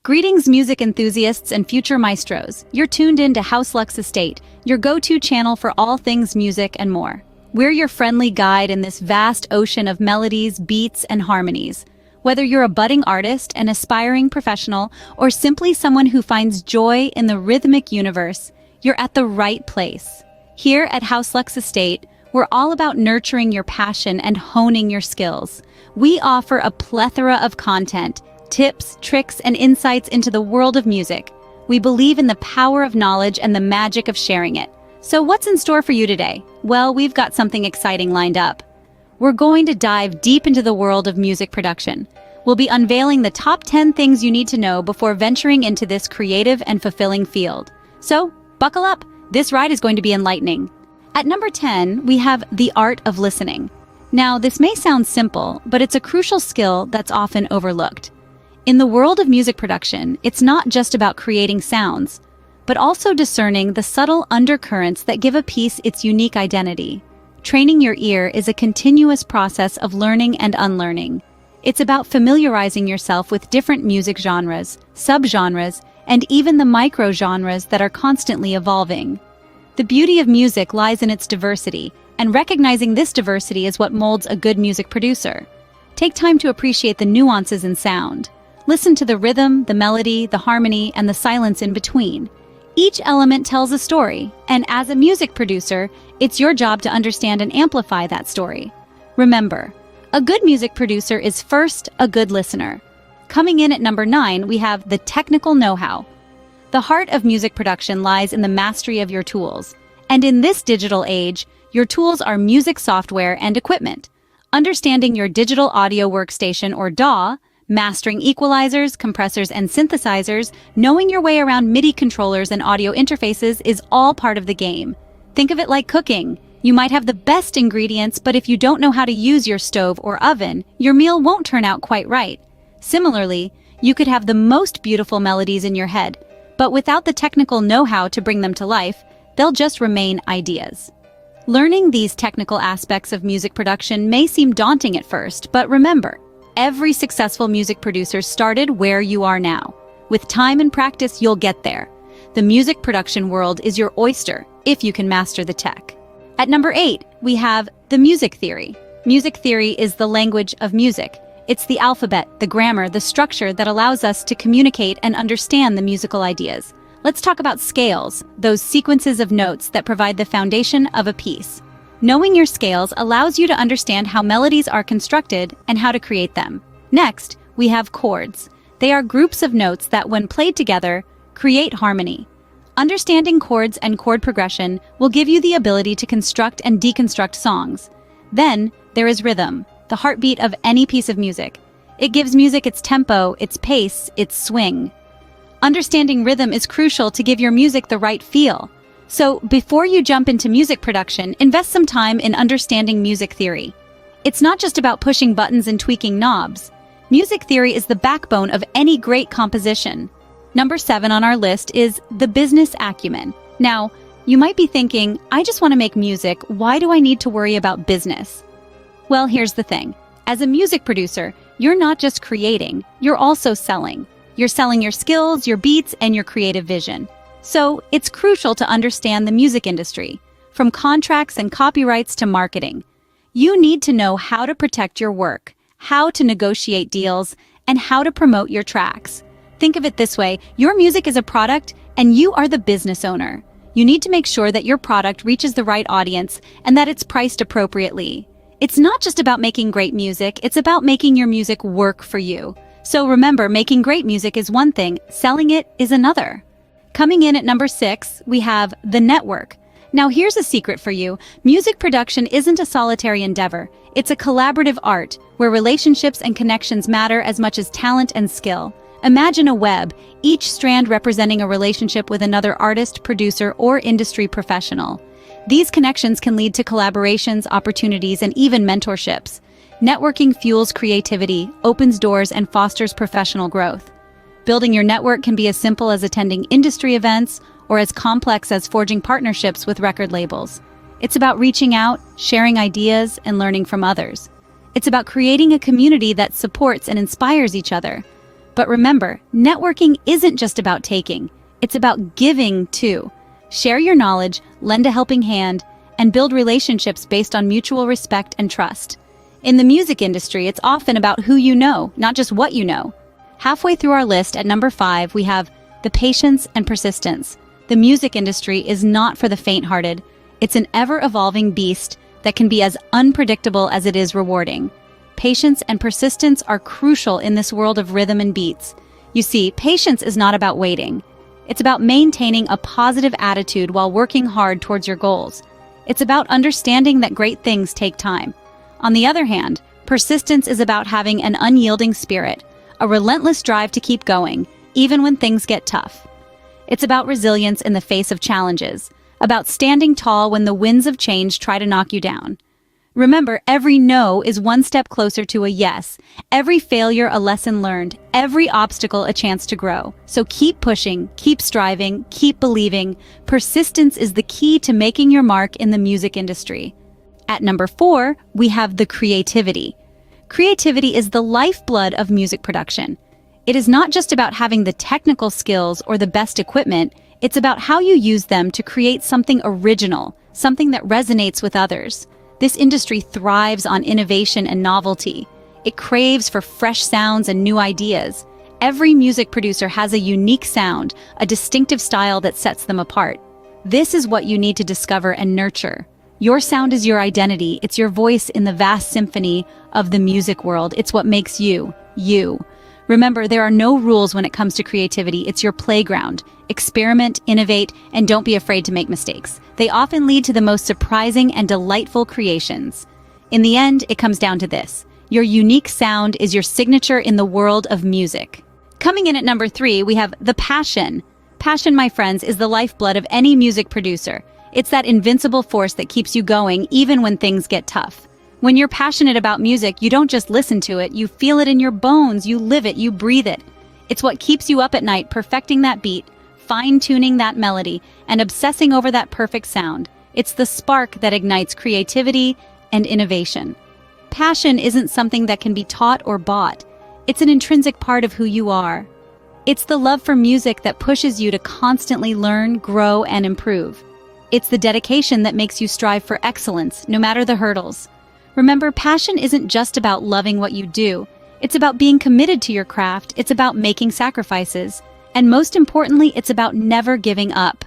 Greetings, music enthusiasts and future maestros. You're tuned in to House Lux Estate, your go-to channel for all things music and more. We're your friendly guide in this vast ocean of melodies, beats, and harmonies. Whether you're a budding artist, an aspiring professional, or simply someone who finds joy in the rhythmic universe, you're at the right place. Here at House Lux Estate, we're all about nurturing your passion and honing your skills. We offer a plethora of content, tips, tricks, and insights into the world of music. We believe in the power of knowledge and the magic of sharing it. So what's in store for you today? Well, we've got something exciting lined up. We're going to dive deep into the world of music production. We'll be unveiling the top 10 things you need to know before venturing into this creative and fulfilling field. So, buckle up. This ride is going to be enlightening. At number 10, we have the art of listening. Now, this may sound simple, but it's a crucial skill that's often overlooked. In the world of music production, it's not just about creating sounds, but also discerning the subtle undercurrents that give a piece its unique identity. Training your ear is a continuous process of learning and unlearning. It's about familiarizing yourself with different music genres, subgenres, and even the micro-genres that are constantly evolving. The beauty of music lies in its diversity, and recognizing this diversity is what molds a good music producer. Take time to appreciate the nuances in sound. Listen to the rhythm, the melody, the harmony, and the silence in between. Each element tells a story, and as a music producer, it's your job to understand and amplify that story. Remember, a good music producer is first a good listener. Coming in at number 9, we have the technical know-how. The heart of music production lies in the mastery of your tools. And in this digital age, your tools are music software and equipment. Understanding your digital audio workstation or DAW, mastering equalizers, compressors, and synthesizers, knowing your way around MIDI controllers and audio interfaces is all part of the game. Think of it like cooking. You might have the best ingredients, but if you don't know how to use your stove or oven, your meal won't turn out quite right. Similarly, you could have the most beautiful melodies in your head, but without the technical know-how to bring them to life, they'll just remain ideas. Learning these technical aspects of music production may seem daunting at first, but remember, every successful music producer started where you are now. With time and practice, you'll get there. The music production world is your oyster, if you can master the tech. At number 8, we have the music theory. Music theory is the language of music. It's the alphabet, the grammar, the structure that allows us to communicate and understand the musical ideas. Let's talk about scales, those sequences of notes that provide the foundation of a piece. Knowing your scales allows you to understand how melodies are constructed and how to create them. Next, we have chords. They are groups of notes that, when played together, create harmony. Understanding chords and chord progression will give you the ability to construct and deconstruct songs. Then, there is rhythm, the heartbeat of any piece of music. It gives music its tempo, its pace, its swing. Understanding rhythm is crucial to give your music the right feel. So, before you jump into music production, invest some time in understanding music theory. It's not just about pushing buttons and tweaking knobs. Music theory is the backbone of any great composition. Number 7 on our list is the business acumen. Now, you might be thinking, I just want to make music, why do I need to worry about business? Well, here's the thing. As a music producer, you're not just creating, you're also selling. You're selling your skills, your beats, and your creative vision. So, it's crucial to understand the music industry, from contracts and copyrights to marketing. You need to know how to protect your work, how to negotiate deals, and how to promote your tracks. Think of it this way, your music is a product, and you are the business owner. You need to make sure that your product reaches the right audience and that it's priced appropriately. It's not just about making great music, it's about making your music work for you. So remember, making great music is one thing, selling it is another. Coming in at number 6, we have the network. Now here's a secret for you. Music production isn't a solitary endeavor. It's a collaborative art where relationships and connections matter as much as talent and skill. Imagine a web, each strand representing a relationship with another artist, producer, or industry professional. These connections can lead to collaborations, opportunities, and even mentorships. Networking fuels creativity, opens doors, and fosters professional growth. Building your network can be as simple as attending industry events or as complex as forging partnerships with record labels. It's about reaching out, sharing ideas, and learning from others. It's about creating a community that supports and inspires each other. But remember, networking isn't just about taking, it's about giving too. Share your knowledge, lend a helping hand, and build relationships based on mutual respect and trust. In the music industry, it's often about who you know, not just what you know. Halfway through our list at number 5, we have the patience and persistence. The music industry is not for the faint-hearted. It's an ever-evolving beast that can be as unpredictable as it is rewarding. Patience and persistence are crucial in this world of rhythm and beats. You see, patience is not about waiting. It's about maintaining a positive attitude while working hard towards your goals. It's about understanding that great things take time. On the other hand, persistence is about having an unyielding spirit, a relentless drive to keep going, even when things get tough. It's about resilience in the face of challenges, about standing tall when the winds of change try to knock you down. Remember, every no is one step closer to a yes, every failure a lesson learned, every obstacle a chance to grow. So keep pushing, keep striving, keep believing. Persistence is the key to making your mark in the music industry. At number 4, we have the creativity. Creativity is the lifeblood of music production. It is not just about having the technical skills or the best equipment, it's about how you use them to create something original, something that resonates with others. This industry thrives on innovation and novelty. It craves for fresh sounds and new ideas. Every music producer has a unique sound, a distinctive style that sets them apart. This is what you need to discover and nurture. Your sound is your identity. It's your voice in the vast symphony of the music world. It's what makes you, you. Remember, there are no rules when it comes to creativity. It's your playground. Experiment, innovate, and don't be afraid to make mistakes. They often lead to the most surprising and delightful creations. In the end, it comes down to this. Your unique sound is your signature in the world of music. Coming in at number 3, we have the passion. Passion, my friends, is the lifeblood of any music producer. It's that invincible force that keeps you going even when things get tough. When you're passionate about music, you don't just listen to it, you feel it in your bones, you live it, you breathe it. It's what keeps you up at night, perfecting that beat, fine-tuning that melody, and obsessing over that perfect sound. It's the spark that ignites creativity and innovation. Passion isn't something that can be taught or bought. It's an intrinsic part of who you are. It's the love for music that pushes you to constantly learn, grow, and improve. It's the dedication that makes you strive for excellence, no matter the hurdles. Remember, passion isn't just about loving what you do. It's about being committed to your craft. It's about making sacrifices. And most importantly, it's about never giving up.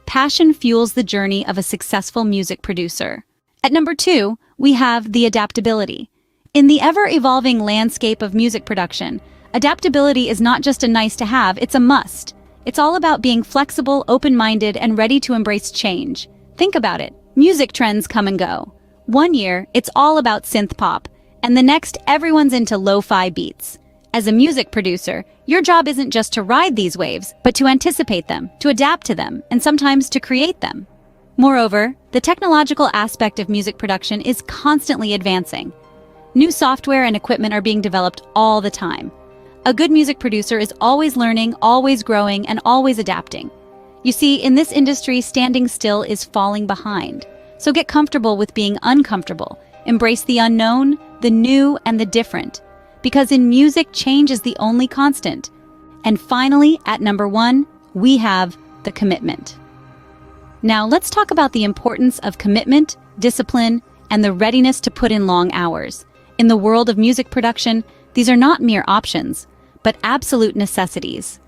Passion fuels the journey of a successful music producer. At number 2, we have the adaptability. In the ever-evolving landscape of music production, adaptability is not just a nice to have, it's a must. It's all about being flexible, open-minded, and ready to embrace change. Think about it. Music trends come and go. One year, it's all about synth pop, and the next, everyone's into lo-fi beats. As a music producer, your job isn't just to ride these waves, but to anticipate them, to adapt to them, and sometimes to create them. Moreover, the technological aspect of music production is constantly advancing. New software and equipment are being developed all the time. A good music producer is always learning, always growing, and always adapting. You see, in this industry, standing still is falling behind. So get comfortable with being uncomfortable. Embrace the unknown, the new, and the different. Because in music, change is the only constant. And finally, at number 1, we have the commitment. Now, let's talk about the importance of commitment, discipline, and the readiness to put in long hours. In the world of music production, these are not mere options, but absolute necessities.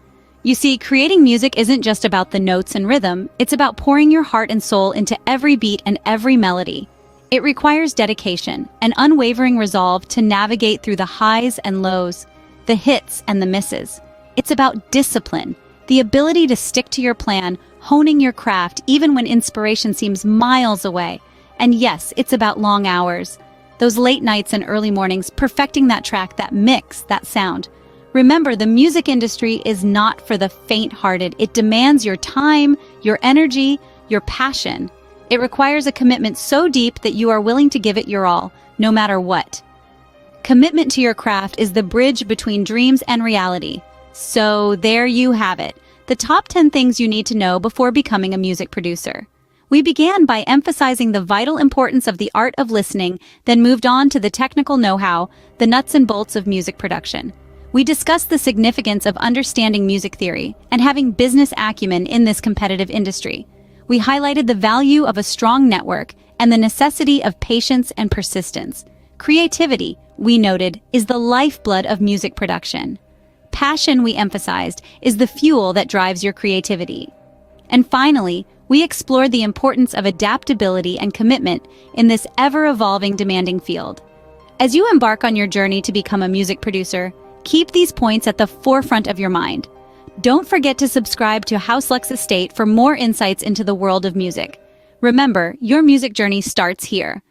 You see, creating music isn't just about the notes and rhythm, it's about pouring your heart and soul into every beat and every melody. It requires dedication, an unwavering resolve to navigate through the highs and lows, the hits and the misses. It's about discipline, the ability to stick to your plan, honing your craft even when inspiration seems miles away. And yes, it's about long hours. Those late nights and early mornings, perfecting that track, that mix, that sound. Remember, the music industry is not for the faint-hearted. It demands your time, your energy, your passion. It requires a commitment so deep that you are willing to give it your all, no matter what. Commitment to your craft is the bridge between dreams and reality. So there you have it, the top 10 things you need to know before becoming a music producer. We began by emphasizing the vital importance of the art of listening, then moved on to the technical know-how, the nuts and bolts of music production. We discussed the significance of understanding music theory and having business acumen in this competitive industry. We highlighted the value of a strong network and the necessity of patience and persistence. Creativity, we noted, is the lifeblood of music production. Passion, we emphasized, is the fuel that drives your creativity. And finally, we explored the importance of adaptability and commitment in this ever-evolving, demanding field. As you embark on your journey to become a music producer, keep these points at the forefront of your mind. Don't forget to subscribe to House Lux Estate for more insights into the world of music. Remember, your music journey starts here.